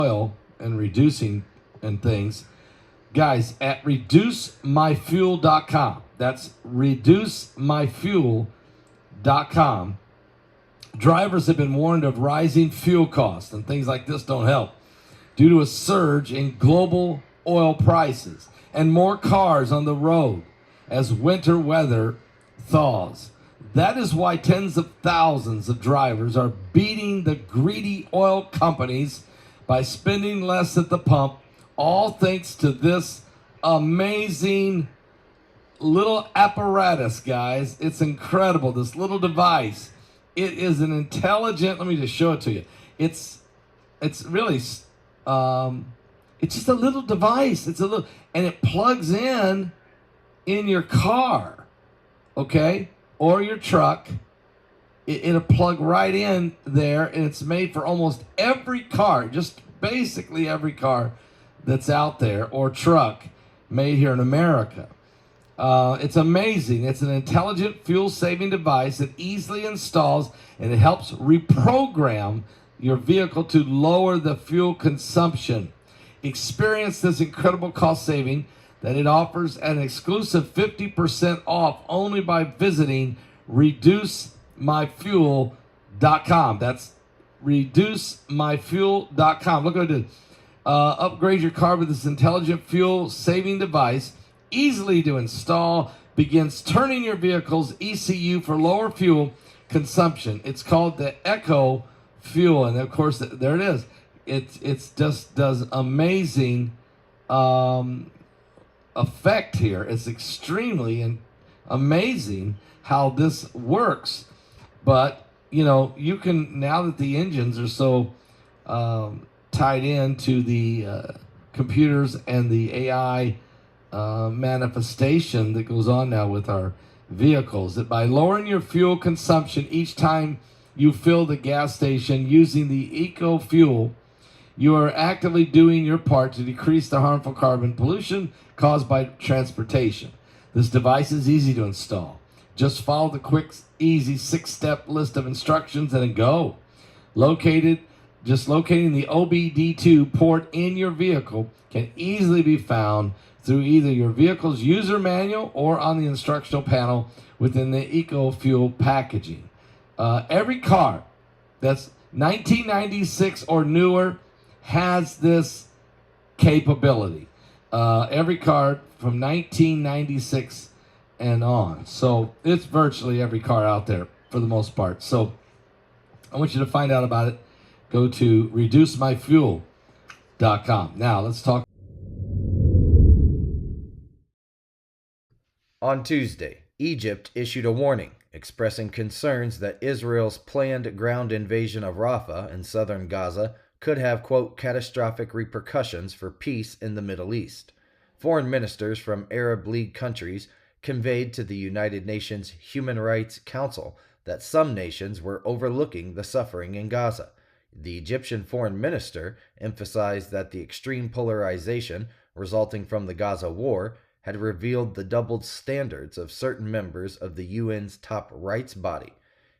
oil and reducing and things, guys, at reducemyfuel.com. That's reducemyfuel.com. Drivers have been warned of rising fuel costs, and things like this don't help, due to a surge in global oil prices and more cars on the road as winter weather thaws. That is why tens of thousands of drivers are beating the greedy oil companies by spending less at the pump, all thanks to this amazing little apparatus, guys. It's incredible, this little device. It is an intelligent, let me just show it to you. It's really, it's just a little device. It's a little, and it plugs in your car, okay, or your truck. It'll plug right in there, and it's made for almost every car, just basically every car that's out there, or truck made here in America. It's amazing. It's an intelligent fuel-saving device that easily installs, and it helps reprogram your vehicle to lower the fuel consumption. Experience this incredible cost saving that it offers at an exclusive 50% off only by visiting reducemyfuel.com. That's reducemyfuel.com. Look what I did. Upgrade your car with this intelligent fuel-saving device, easily to install, begins turning your vehicle's ECU for lower fuel consumption. It's called the EcoFuel, and of course, there it is. It's just does amazing effect here. It's extremely amazing how this works. But you know, you can, now that the engines are so tied into the computers and the AI manifestation that goes on now with our vehicles, that by lowering your fuel consumption each time you fill the gas station using the EcoFuel, you are actively doing your part to decrease the harmful carbon pollution caused by transportation. This device is easy to install. Just follow the quick, easy 6-step list of instructions and then go. Locating the OBD2 port in your vehicle can easily be found through either your vehicle's user manual or on the instructional panel within the EcoFuel packaging. Every car that's 1996 or newer has this capability. Every car from 1996 and on. So it's virtually every car out there for the most part. So I want you to find out about it. Go to reducemyfuel.com. Now let's talk. On Tuesday, Egypt issued a warning expressing concerns that Israel's planned ground invasion of Rafah in southern Gaza could have, quote, catastrophic repercussions for peace in the Middle East. Foreign ministers from Arab League countries conveyed to the United Nations Human Rights Council that some nations were overlooking the suffering in Gaza. The Egyptian foreign minister emphasized that the extreme polarization resulting from the Gaza war had revealed the doubled standards of certain members of the UN's top rights body.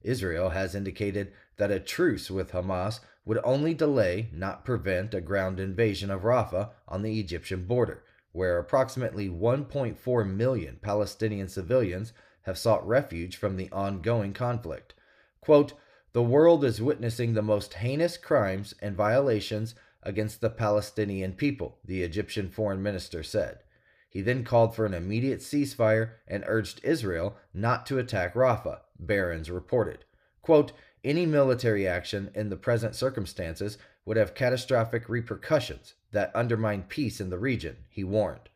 Israel has indicated that a truce with Hamas would only delay, not prevent, a ground invasion of Rafah on the Egyptian border, where approximately 1.4 million Palestinian civilians have sought refuge from the ongoing conflict. Quote, "The world is witnessing the most heinous crimes and violations against the Palestinian people," the Egyptian foreign minister said. He then called for an immediate ceasefire and urged Israel not to attack Rafah, Barron's reported. Quote, "Any military action in the present circumstances would have catastrophic repercussions that undermine peace in the region," he warned.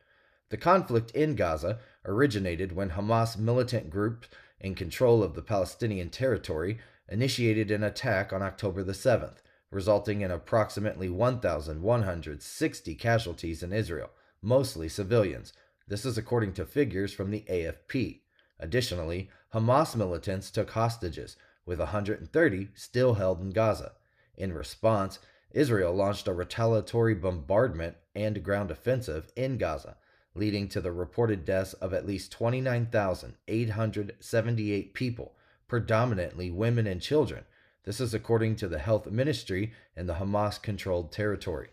The conflict in Gaza originated when Hamas militant groups in control of the Palestinian territory initiated an attack on October the 7th, resulting in approximately 1,160 casualties in Israel, mostly civilians. This is according to figures from the AFP. Additionally, Hamas militants took hostages, with 130 still held in Gaza. In response, Israel launched a retaliatory bombardment and ground offensive in Gaza, leading to the reported deaths of at least 29,878 people, predominantly women and children. This is according to the health ministry in the Hamas-controlled territory.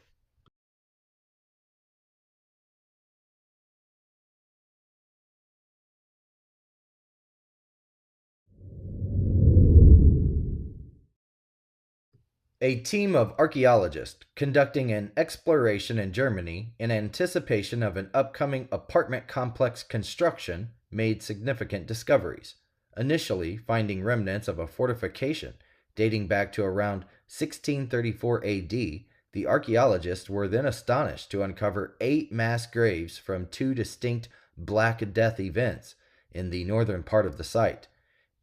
A team of archaeologists conducting an exploration in Germany in anticipation of an upcoming apartment complex construction made significant discoveries, initially finding remnants of a fortification dating back to around 1634 AD. The archaeologists were then astonished to uncover 8 mass graves from 2 distinct Black Death events in the northern part of the site.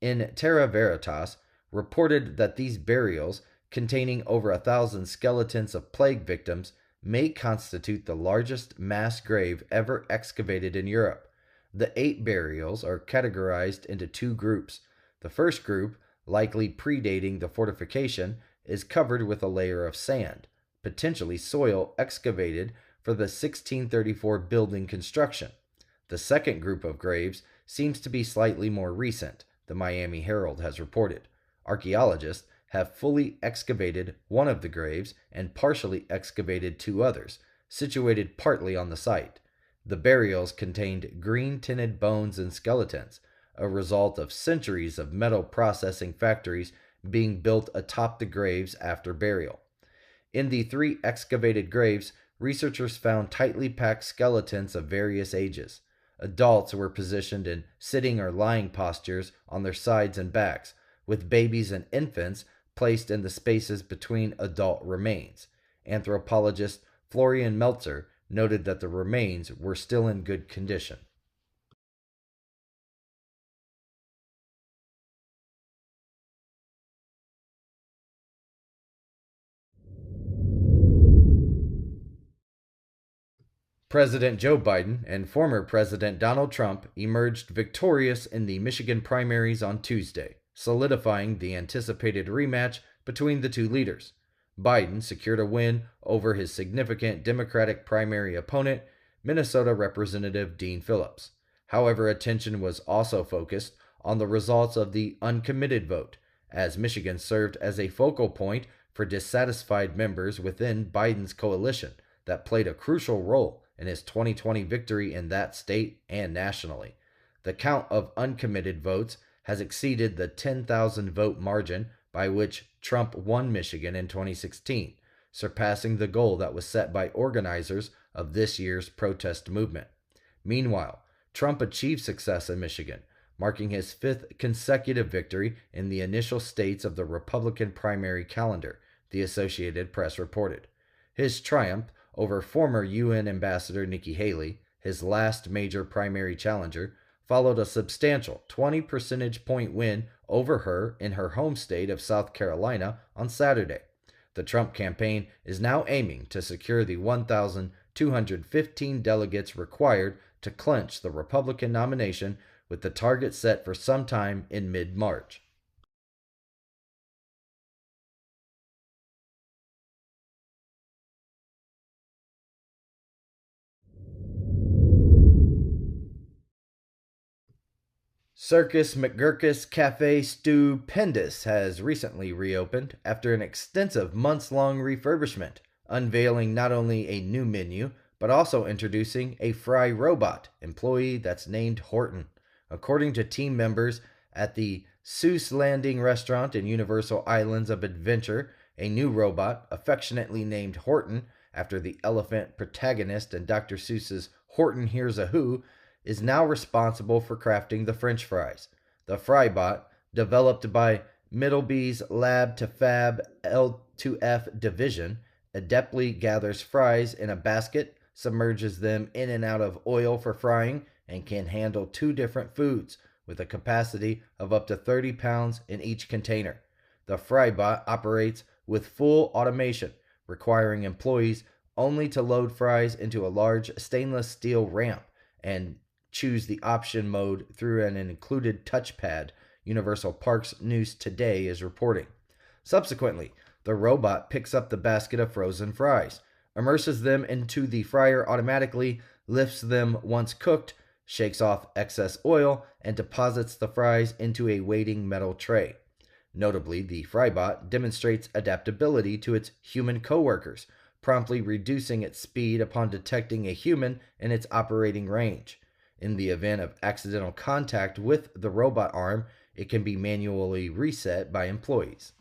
In Terra Veritas, reported that these burials, containing over 1,000 skeletons of plague victims, may constitute the largest mass grave ever excavated in Europe. The 8 burials are categorized into 2 groups. The first group, likely predating the fortification, is covered with a layer of sand, potentially soil excavated for the 1634 building construction. The second group of graves seems to be slightly more recent, the Miami Herald has reported. Archaeologists have fully excavated one of the graves and partially excavated 2 others, situated partly on the site. The burials contained green-tinted bones and skeletons, a result of centuries of metal processing factories being built atop the graves after burial. In the 3 excavated graves, researchers found tightly packed skeletons of various ages. Adults were positioned in sitting or lying postures on their sides and backs, with babies and infants placed in the spaces between adult remains. Anthropologist Florian Meltzer noted that the remains were still in good condition. President Joe Biden and former President Donald Trump emerged victorious in the Michigan primaries on Tuesday, solidifying the anticipated rematch between the 2 leaders. Biden secured a win over his significant Democratic primary opponent, Minnesota Representative Dean Phillips. However, attention was also focused on the results of the uncommitted vote, as Michigan served as a focal point for dissatisfied members within Biden's coalition that played a crucial role in his 2020 victory in that state and nationally. The count of uncommitted votes has exceeded the 10,000 vote margin by which Trump won Michigan in 2016, surpassing the goal that was set by organizers of this year's protest movement. Meanwhile, Trump achieved success in Michigan, marking his 5th consecutive victory in the initial states of the Republican primary calendar, the Associated Press reported. His triumph over former UN Ambassador Nikki Haley, his last major primary challenger, followed a substantial 20 percentage point win over her in her home state of South Carolina on Saturday. The Trump campaign is now aiming to secure the 1,215 delegates required to clinch the Republican nomination, with the target set for sometime in mid-March. Circus McGurkus Cafe Stupendous has recently reopened after an extensive months-long refurbishment, unveiling not only a new menu, but also introducing a fry robot employee that's named Horton. According to team members at the Seuss Landing restaurant in Universal Islands of Adventure, a new robot, affectionately named Horton, after the elephant protagonist in Dr. Seuss's Horton Hears a Who, is now responsible for crafting the French fries. The Frybot, developed by Middleby's Lab to Fab L2F division, adeptly gathers fries in a basket, submerges them in and out of oil for frying, and can handle 2 different foods, with a capacity of up to 30 pounds in each container. The Frybot operates with full automation, requiring employees only to load fries into a large stainless steel ramp and choose the option mode through an included touchpad, Universal Parks News Today is reporting. Subsequently, the robot picks up the basket of frozen fries, immerses them into the fryer automatically, lifts them once cooked, shakes off excess oil, and deposits the fries into a waiting metal tray. Notably, the Frybot demonstrates adaptability to its human coworkers, promptly reducing its speed upon detecting a human in its operating range. In the event of accidental contact with the robot arm, it can be manually reset by employees.